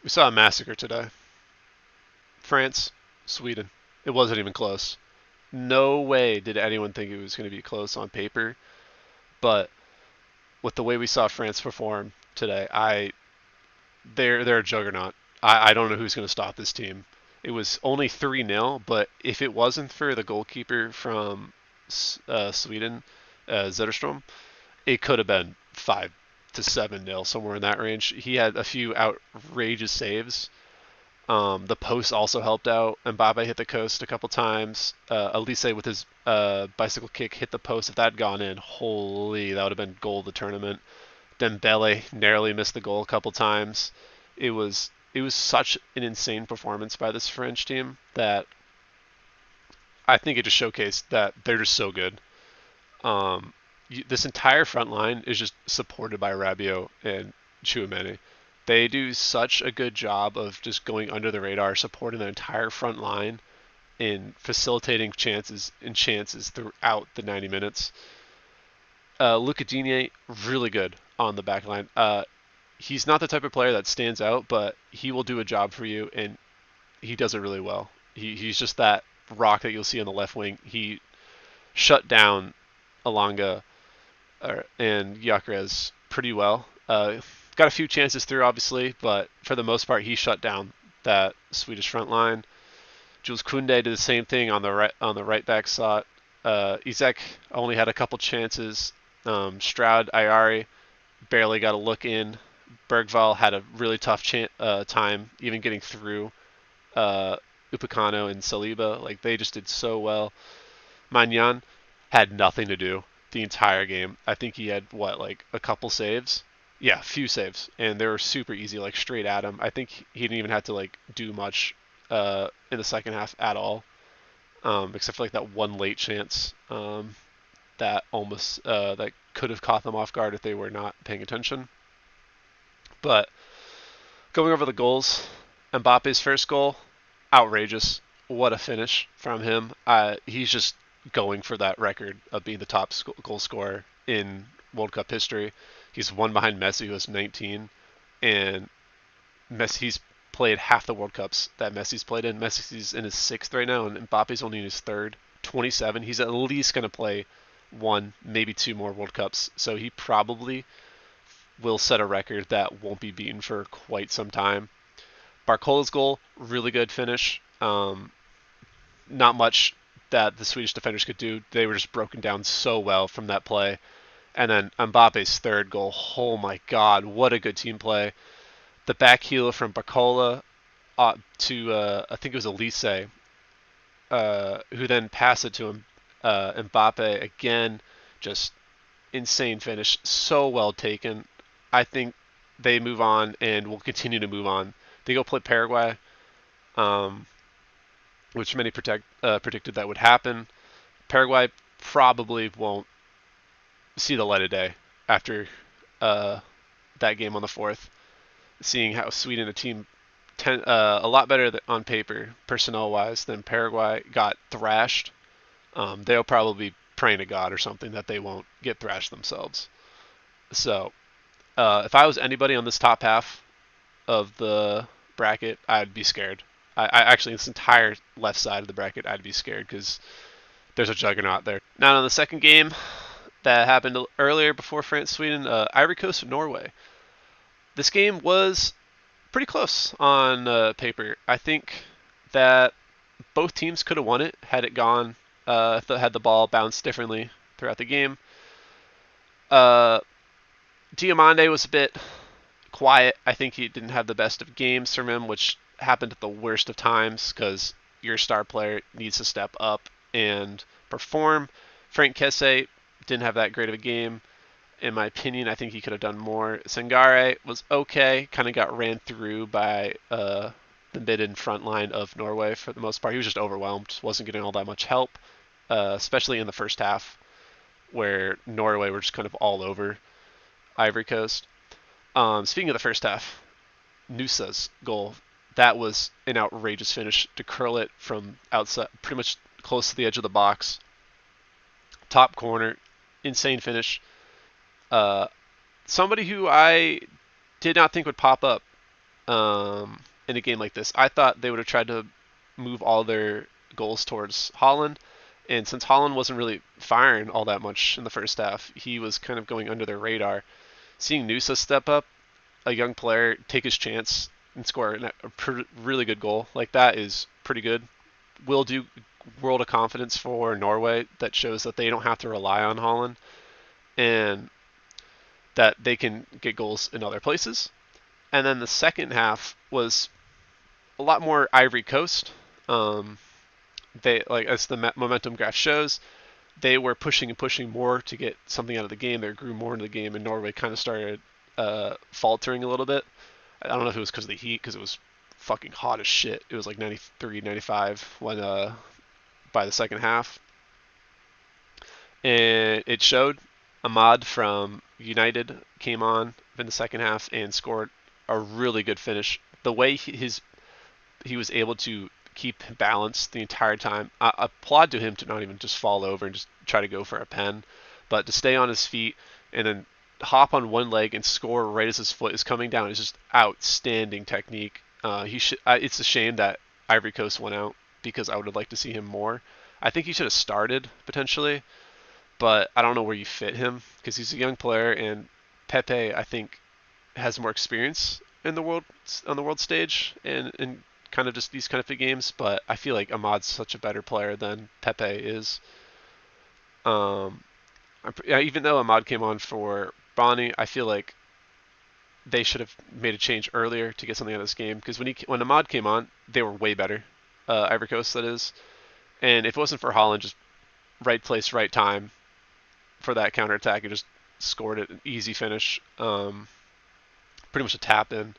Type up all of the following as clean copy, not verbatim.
We saw a massacre today. France, Sweden. It wasn't even close. No way did anyone think it was going to be close on paper, but with the way we saw France perform today, they're a juggernaut. I don't know who's going to stop this team. It was only 3-0, but if it wasn't for the goalkeeper from Sweden, Zetterstrom, it could have been 5 to 7-0, somewhere in that range. He had a few outrageous saves. The post also helped out. Mbappe hit the post a couple times. Elise with his bicycle kick hit the post. If that had gone in, holy, that would have been goal of the tournament. Dembele narrowly missed the goal a couple times. It was such an insane performance by this French team that I think it just showcased that they're just so good. Um, this entire front line is just supported by Rabiot and Chouameni. They do such a good job of just going under the radar, supporting the entire front line in facilitating chances throughout the 90 minutes. Luca Digne, really good on the back line. He's not the type of player that stands out, but he will do a job for you, and he does it really well. He's just that rock that you'll see on the left wing. He shut down Alanga and Gyökeres pretty well. Got a few chances through, obviously, but for the most part, he shut down that Swedish front line. Jules Koundé did the same thing on the right back slot. Isaac only had a couple chances. Stroud, Ayari barely got a look in. Bergval had a really tough time even getting through uh, Upacano and Saliba. Like they just did so well. Magnan had nothing to do the entire game. I think he had like a couple saves. Yeah, few saves, and they were super easy, like straight at him. I think he didn't even have to like do much in the second half at all, except for like that one late chance that could have caught them off guard if they were not paying attention. But going over the goals, Mbappe's first goal, outrageous. What a finish from him. He's just going for that record of being the top goal scorer in World Cup history. He's one behind Messi, who has 19, and Messi's played half the World Cups that Messi's played in. Messi's in his sixth right now, and Mbappe's only in his third. 27. He's at least going to play one, maybe two more World Cups. So he probably will set a record that won't be beaten for quite some time. Barcola's goal, really good finish. Not much that the Swedish defenders could do. They were just broken down so well from that play. And then Mbappe's third goal, oh my God, what a good team play. The back heel from Barcola to, I think it was Elise, who then passed it to him. Mbappe, again, just insane finish. So well taken. I think they move on and will continue to move on. They go play Paraguay, um, which many predicted that would happen. Paraguay probably won't see the light of day after uh, that game on the 4th, seeing how Sweden, a team a lot better on paper, personnel-wise, than Paraguay, got thrashed. They'll probably be praying to God or something that they won't get thrashed themselves. So if I was anybody on this top half of the bracket, I'd be scared. I actually, this entire left side of the bracket, I'd be scared because there's a juggernaut there. Now, in the second game that happened earlier before France Sweden, Ivory Coast Norway. This game was pretty close on paper. I think that both teams could have won it had it gone, had the ball bounced differently throughout the game. Uh, Diamande was a bit quiet. I think he didn't have the best of games from him, which happened at the worst of times because your star player needs to step up and perform. Frank Kesse didn't have that great of a game. In my opinion, I think he could have done more. Sangare was okay, kind of got ran through by the mid and front line of Norway for the most part. He was just overwhelmed, wasn't getting all that much help, especially in the first half where Norway were just kind of all over Ivory Coast. Speaking of the first half, Nusa's goal, that was an outrageous finish to curl it from outside, pretty much close to the edge of the box. Top corner, insane finish. Uh, Somebody who I did not think would pop up in a game like this. I thought they would have tried to move all their goals towards Holland, and since Holland wasn't really firing all that much in the first half, he was kind of going under their radar. Seeing Nusa step up, a young player, take his chance and score a really good goal like that is pretty good. Will do world of confidence for Norway that shows that they don't have to rely on Holland and that they can get goals in other places. And then the second half was a lot more Ivory Coast. Um, they like as the momentum graph shows, they were pushing and pushing more to get something out of the game. They grew more into the game, and Norway kind of started faltering a little bit. I don't know if it was because of the heat, because it was fucking hot as shit. It was like 93, 95 when by the second half, and it showed. Ahmad from United came on in the second half and scored a really good finish. The way he was able to keep balance the entire time. I applaud to him to not even just fall over and just try to go for a pen, but to stay on his feet and then hop on one leg and score right as his foot is coming down is just outstanding technique. It's a shame that Ivory Coast went out because I would have liked to see him more. I think he should have started potentially, but I don't know where you fit him because he's a young player and Pepe I think has more experience in the world on the world stage and kind of just these kind of big games. But I feel like Ahmad's such a better player than Pepe is. Um, Even though Ahmad came on for Bonnie, I feel like they should have made a change earlier to get something out of this game because when Ahmad came on, they were way better. Ivory Coast, that is. And if it wasn't for Holland, just right place, right time for that counterattack, it just scored it, an easy finish. Pretty much a tap in.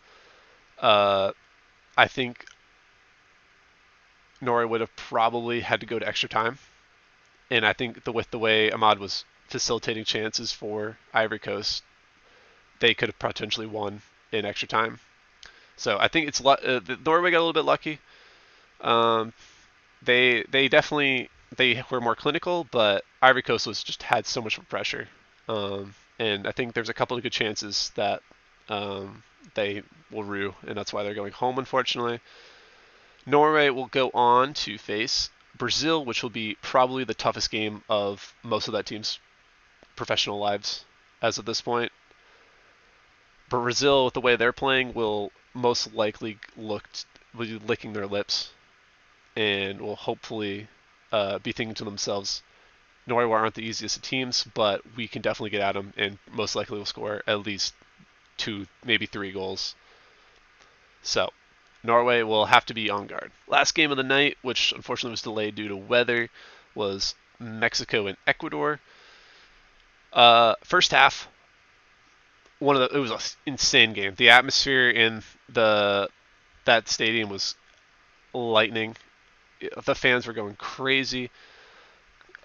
I think Norway would have probably had to go to extra time, and I think with the way Ahmad was facilitating chances for Ivory Coast, they could have potentially won in extra time. So I think Norway got a little bit lucky. Um, they definitely they were more clinical, but Ivory Coast was just had so much pressure, and I think there's a couple of good chances that they will rue, and that's why they're going home, unfortunately. Norway will go on to face Brazil, which will be probably the toughest game of most of that team's professional lives as of this point. Brazil, with the way they're playing, will most likely will be licking their lips and will hopefully be thinking to themselves, Norway aren't the easiest of teams, but we can definitely get at them and most likely will score at least 2, maybe 3 goals. So Norway will have to be on guard. Last game of the night, which unfortunately was delayed due to weather, was Mexico and Ecuador. First half, it was an insane game. The atmosphere in that stadium was lightning. The fans were going crazy.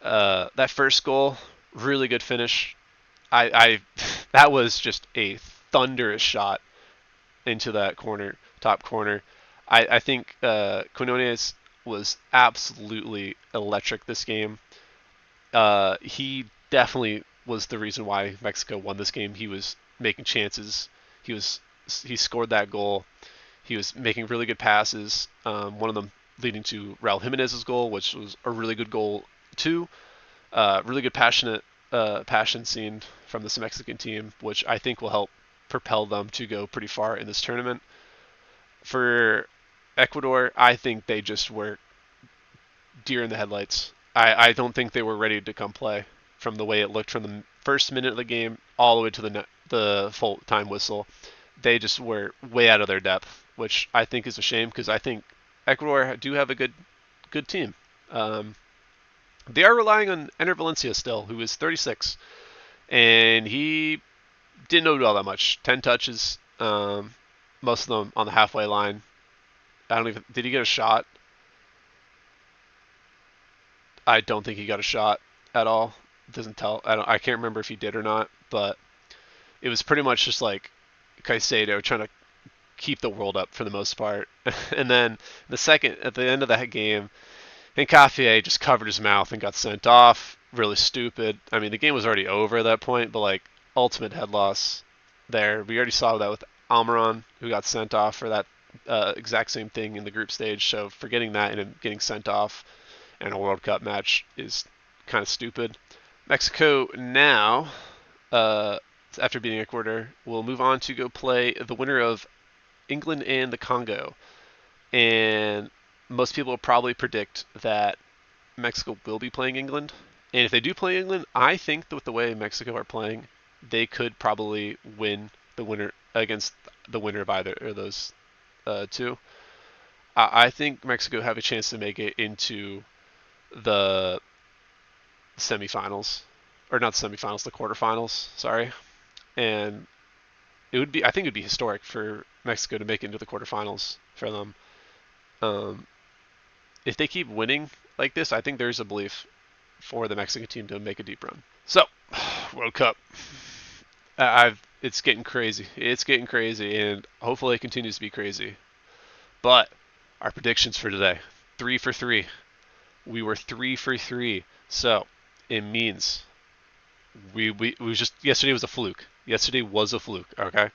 That first goal, really good finish. I that was just a thunderous shot into that top corner. I think Quinones was absolutely electric this game. He definitely was the reason why Mexico won this game. He was making chances. He scored that goal. He was making really good passes. One of them leading to Raul Jimenez's goal, which was a really good goal too. Really good passion seen from this Mexican team, which I think will help propel them to go pretty far in this tournament. For Ecuador, I think they just were deer in the headlights. I don't think they were ready to come play from the way it looked from the first minute of the game all the way to the full time whistle. They just were way out of their depth, which I think is a shame because I think Ecuador do have a good team. They are relying on Ener Valencia still, who is 36, and he didn't do all that much. 10 touches, most of them on the halfway line. Did he get a shot? I don't think he got a shot at all. It doesn't tell. I can't remember if he did or not, but it was pretty much just like Caicedo trying to keep the world up for the most part. And then at the end of that game, Hincapié just covered his mouth and got sent off. Really stupid. I mean, the game was already over at that point, but like ultimate head loss there. We already saw that with Almiron, who got sent off for that exact same thing in the group stage. So forgetting that and him getting sent off in a World Cup match is kind of stupid. Mexico now, uh, after beating Ecuador, will move on to go play the winner of England and the Congo. And most people probably predict that Mexico will be playing England. And if they do play England, I think that with the way Mexico are playing, they could probably win the winner against the winner of either of those two. I think Mexico have a chance to make it into the semifinals, or not the semifinals, the quarterfinals. Sorry, and it would be I think it would be historic for Mexico to make it into the quarterfinals for them. Um, if they keep winning like this, I think there's a belief for the Mexican team to make a deep run. So, World Cup. I've it's getting crazy. It's getting crazy, and hopefully it continues to be crazy. But our predictions for today: 3 for 3. We were 3 for 3. So it means we just yesterday was a fluke. Yesterday was a fluke. Okay.